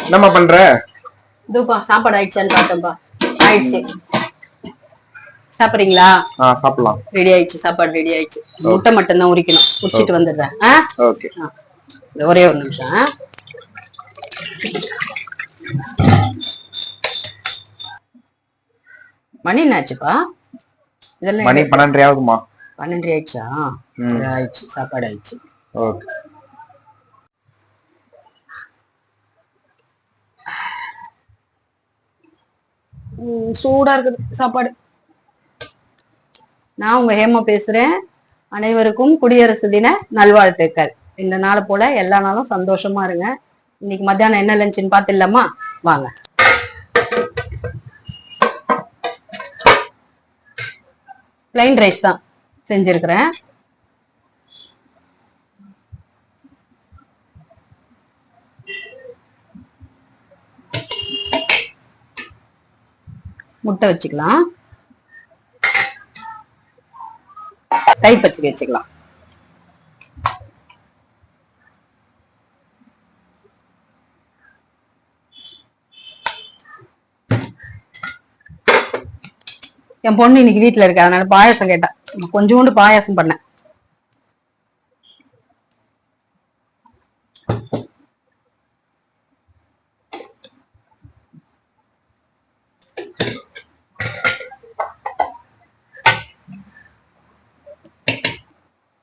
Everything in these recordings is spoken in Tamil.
என்னம்மா பண்ற? இதுப்பா சாப்பாடு ஆயிடுச்சான்னு பார்த்தோம்ப்பா. ஆயிடுச்சு. சாப்பிடுறீங்களா? சாப்பிடலாம். ரெடி ஆயிடுச்சு, சாப்பாடு ரெடி ஆயிடுச்சு. முட்டை மட்டும் தான் உரிக்கணும். உரிச்சிட்டு வந்துடுறேன். ஓகே. ஒரே ஒரு நிமிஷம். மணி என்னாச்சுப்பா? இதெல்லாம் மணி 12 ஆகுதுமா. 12 ஆயிடுச்சா? ஆயிடுச்சு, சாப்பாடு ஆயிடுச்சு. ஓகே. சூடா இருக்குது சாப்பாடு. நான் உங்க ஹேமா பேசுறேன். அனைவருக்கும் குடியரசு தின நல்வாழ்த்துக்கள். இந்த நாள் போல எல்லா நாளும் சந்தோஷமா இருங்க. இன்னைக்கு மத்தியானம் என்ன லஞ்சுன்னு பாத்துடலாமா? வாங்க. பிளைன் ரைஸ் தான் செஞ்சிருக்கிறேன். முட்டை வச்சுக்கலாம், தயிர் பச்சடி வச்சுக்கலாம். என் பொண்ணு இன்னைக்கு வீட்டுல இருக்கா, அதனால பாயாசம் கேட்டா. கொஞ்சோண்டு பாயாசம் பண்ணேன்.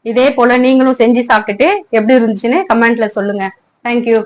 இதே போல நீங்களும் செஞ்சு சாப்பிட்டுட்டு எப்படி இருந்துச்சுன்னு கமெண்ட்ல சொல்லுங்க. தேங்க்யூ.